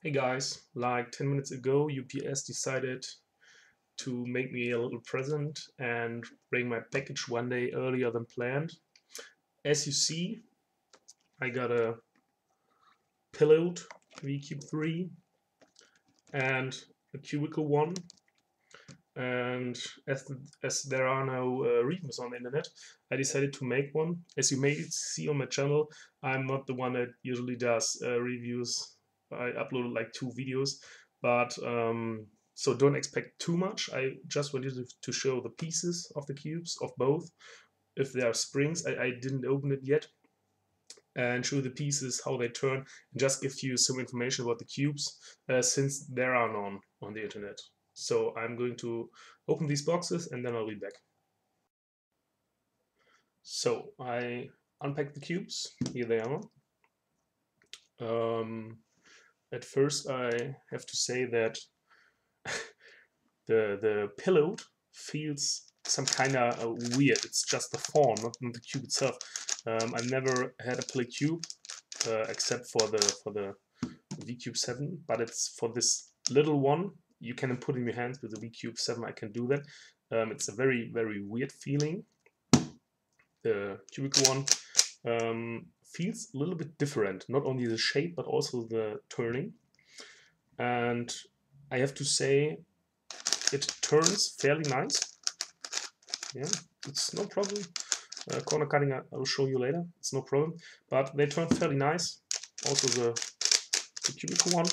Hey guys, like 10 minutes ago, UPS decided to make me a little present and bring my package one day earlier than planned. As you see, I got a pillowed VCube 3 and a cubicle one. And as there are no reviews on the internet, I decided to make one. As you may see on my channel, I'm not the one that usually does reviews. I uploaded like 2 videos, but so don't expect too much. I just wanted to show the pieces of the cubes of both. If there are springs, I didn't open it yet, and show the pieces, how they turn, and just give you some information about the cubes, since there are none on the internet. So I'm going to open these boxes and then I'll be back. So I unpacked the cubes. Here they are. At first I have to say that the pillowed feels some kind of weird. It's just the form, not the cube itself. I've never had a pillow cube except for the VCube 7, but it's for this little one. You can put in your hands with the VCube 7. I can do that. It's a very weird feeling. The cubicle one feels a little bit different, not only the shape but also the turning. And I have to say, it turns fairly nice. Yeah, it's no problem. Corner cutting, I'll show you later. It's no problem, but they turn fairly nice. Also the cubicle one,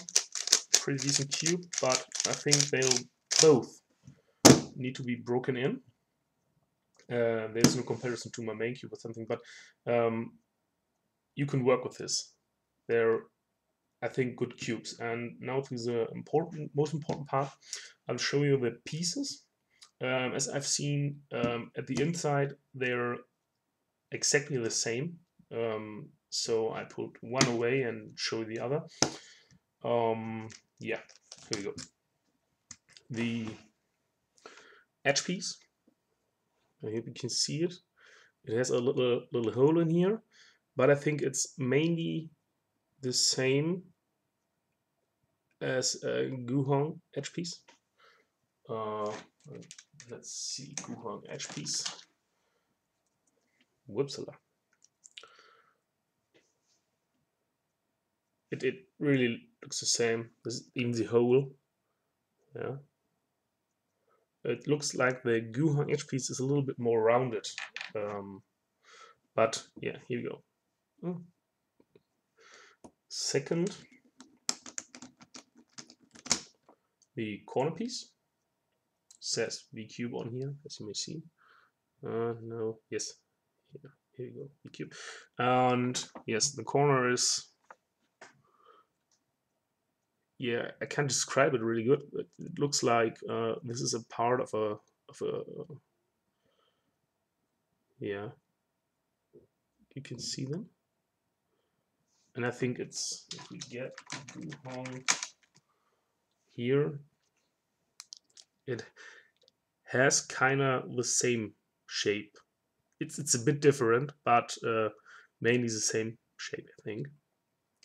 pretty decent cube, but I think they'll both need to be broken in. There's no comparison to my main cube or something, but you can work with this. They're, I think, good cubes. And now to the most important part. I'll show you the pieces. As I've seen at the inside, they're exactly the same. So I put one away and show the other. Yeah, here we go. The edge piece. I hope you can see it. It has a little hole in here, but I think it's mainly the same as a Guhong edge piece. Let's see, Guhong edge piece. Whoopsala. It really looks the same. There's even the hole. Yeah. It looks like the Guhong edge piece is a little bit more rounded. But yeah, here we go. Second, the corner piece says VCube on here, as you may see. No, yes, here we go, VCube. And yes, the corner is, yeah, I can't describe it really good, but it looks like this is a part of a yeah, you can see them. And I think it's, if we get Guhong here, it has kind of the same shape. It's a bit different, but mainly the same shape, I think.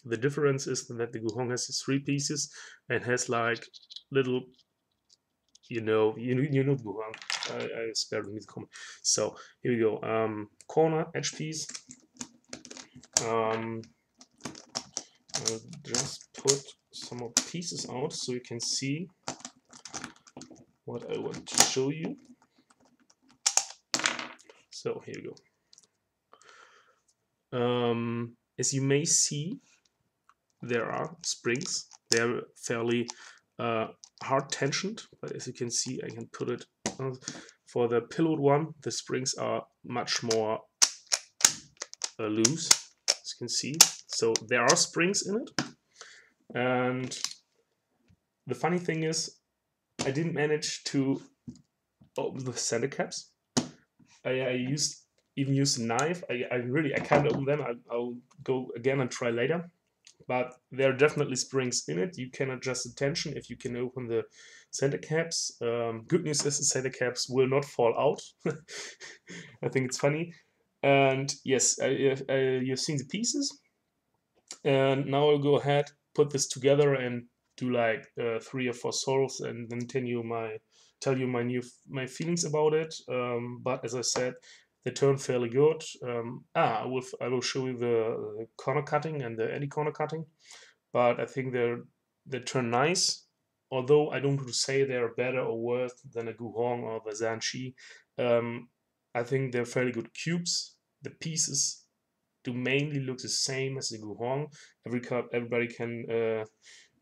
The difference is that the Guhong has 3 pieces and has like little, you know Guhong. I spared me the comment. So here we go. Corner edge piece. I'll just put some more pieces out so you can see what I want to show you. So here we go. As you may see, there are springs. They're fairly hard tensioned, but as you can see, I can put it for the pillowed one. The springs are much more loose, as you can see. So there are springs in it. And the funny thing is, I didn't manage to open the center caps. I even used a knife. I can't open them. I'll go again and try later. But there are definitely springs in it. You can adjust the tension if you can open the center caps. Good news is the center caps will not fall out. I think it's funny. And yes, you've seen the pieces. And now I'll go ahead, put this together and do like 3 or 4 solves and then tell you my feelings about it. But as I said, they turn fairly good. I will show you the corner cutting and the anti-corner cutting, but I think they turn nice. Although I don't want to say they're better or worse than a Guhong or the Zhanchi. I think they're fairly good cubes. The pieces do mainly look the same as the Guhong. Everybody can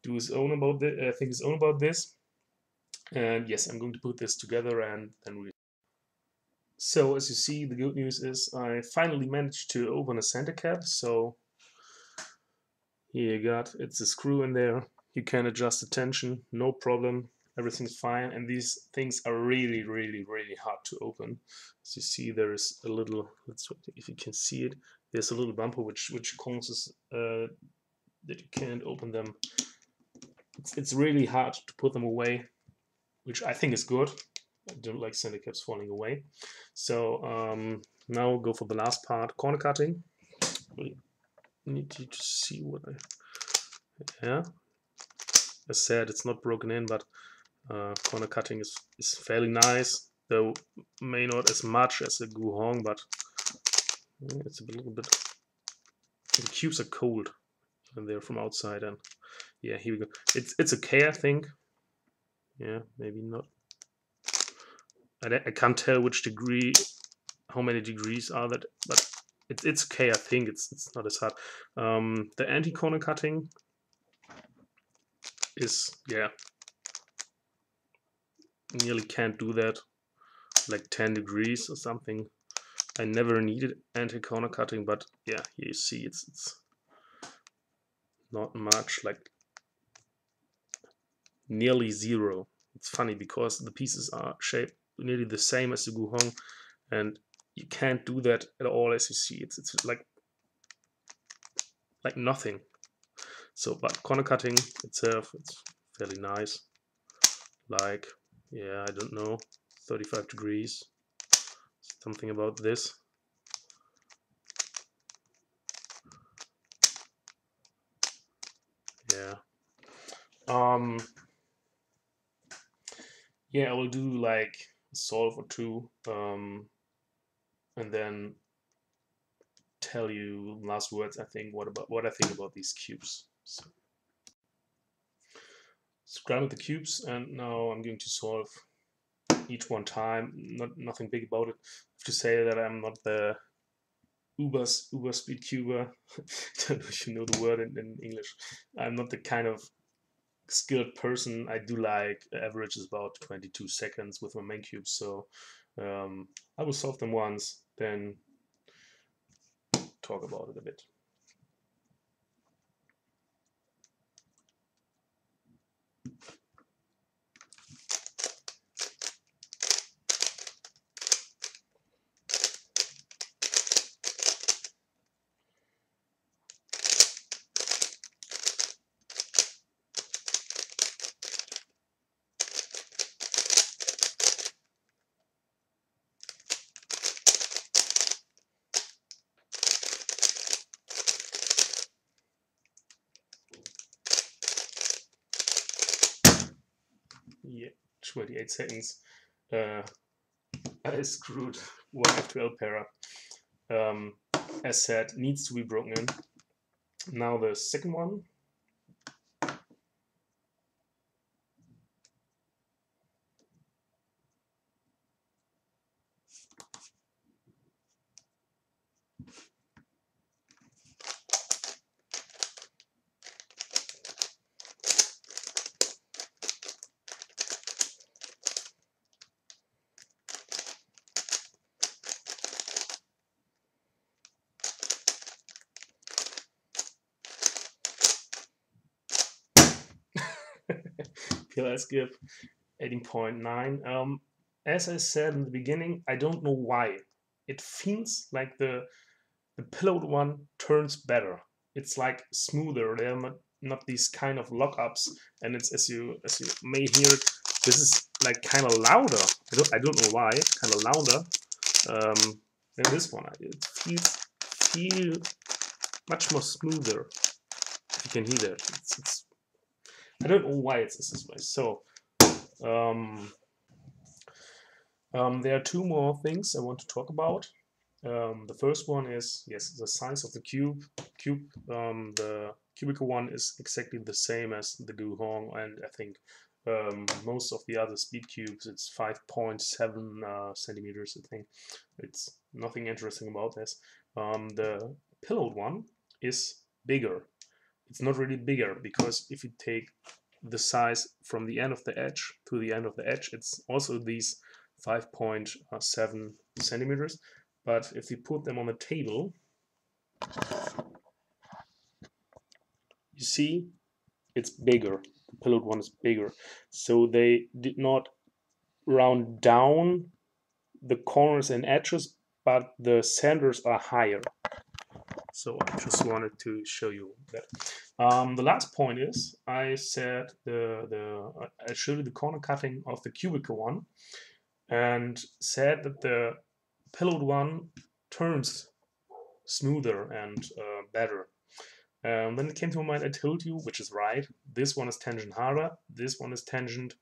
do his own about this. Think his own about this. And yes, I'm going to put this together and then we. So as you see, the good news is I finally managed to open a center cap. So here you got, it's a screw in there. You can adjust the tension, no problem. Everything's fine. And these things are really, really, really hard to open. As you see, there is a little, let's see if you can see it. There's a little bumper which causes that you can't open them. It's really hard to put them away, which I think is good. I don't like center caps falling away. So now we'll go for the last part, corner cutting. We need to just see what yeah. As said, it's not broken in, but corner cutting is fairly nice, though may not as much as a Guhong, but it's a little bit. The cubes are cold and they're from outside, and yeah, here we go. It's okay, I think. Yeah, maybe not. I can't tell which degree, how many degrees are that, but it's okay. I think it's not as hard. The anti-corner cutting is, yeah, nearly can't do that, like 10 degrees or something. I never needed anti-corner cutting, but yeah, here you see it's not much, like nearly 0. It's funny because the pieces are shaped nearly the same as the Guhong, and you can't do that at all. As you see, it's like nothing. So, but corner cutting itself, it's fairly nice. Like, yeah, I don't know, 35 degrees, something about this. Yeah. Yeah, I will do like a solve or two, and then tell you last words. I think what I think about these cubes. So, scramble the cubes, and now I'm going to solve each one time. Nothing big about it. I have to say that I'm not the uber speed cuber. Don't know if you know the word in English. I'm not the kind of skilled person. I do like average is about 22 seconds with my main cubes. So I will solve them once, then talk about it a bit. Yeah, 28 seconds. I screwed one F12 pair up. As said, needs to be broken in. Now the second one. PLS skip 18.9. As I said in the beginning, I don't know why. It feels like the pillowed one turns better. It's like smoother. There are not these kind of lockups, and it's as you may hear it. This is like kind of louder. I don't know why. Kind of louder than this one. It feels much more smoother. If you can hear that, it's I don't know why it's this way. So there are two more things I want to talk about. The first one is, yes, the size of the cube. The cubical one is exactly the same as the Guhong, and I think most of the other speed cubes, it's 5.7 centimeters. I think it's nothing interesting about this. The pillowed one is bigger. It's not really bigger because if you take the size from the end of the edge to the end of the edge, it's also these 5.7 centimeters. But if you put them on the table, you see it's bigger. The pillowed one is bigger. So they did not round down the corners and edges, but the centers are higher. So I just wanted to show you that. The last point is I said I showed you the corner cutting of the cubical one and said that the pillowed one turns smoother and better. Then it came to my mind, I told you, which is right, this one is tangent harder, this one is tangent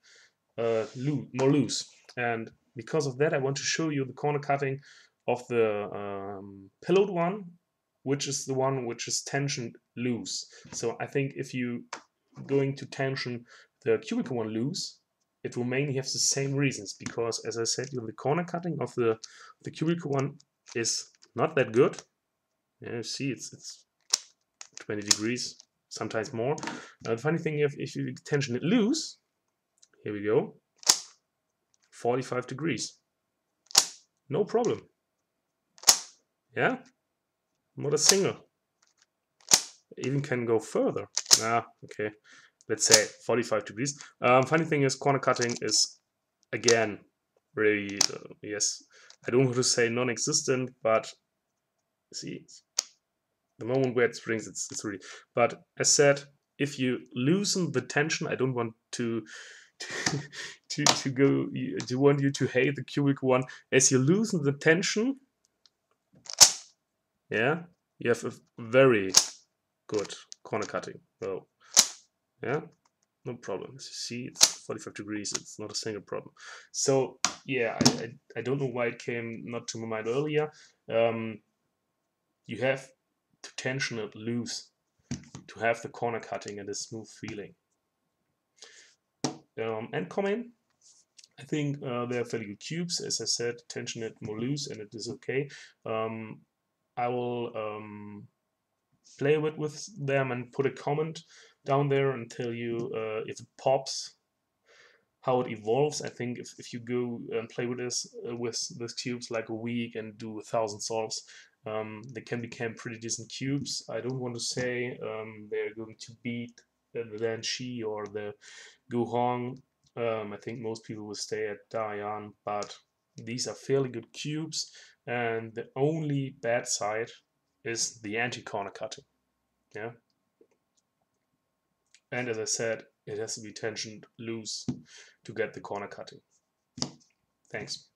more loose. And because of that, I want to show you the corner cutting of the pillowed one, which is the one which is tangent loose. So I think if you going to tension the cubical one loose, it will mainly have the same reasons, because as I said, the corner cutting of the cubical one is not that good. Yeah, you see, it's 20 degrees, sometimes more. The funny thing, if you tension it loose, here we go, 45 degrees. No problem. Yeah, not a single. Even can go further. Okay. Let's say 45 degrees. Funny thing is, corner cutting is, again, really, yes, I don't want to say non-existent, but see, the moment where it springs, it's really. But as said, if you loosen the tension, I don't want to want you to hate the cubic one. As you loosen the tension, yeah, you have a very good corner cutting. So yeah, no problem. As you see, it's 45 degrees. It's not a single problem. So yeah, I don't know why it came not to my mind earlier. You have to tension it loose to have the corner cutting and a smooth feeling. And comment. I think they're fairly good cubes. As I said, tension it more loose and it is okay. I will play with them and put a comment down there and tell you if it pops, how it evolves. I think if you go and play with these cubes like a week and do 1,000 solves, they can become pretty decent cubes. I don't want to say they're going to beat the Lanshi or the Guhong. I think most people will stay at Dayan, but these are fairly good cubes, and the only bad side is the anti-corner cutting. Yeah. And as I said, it has to be tensioned loose to get the corner cutting. Thanks.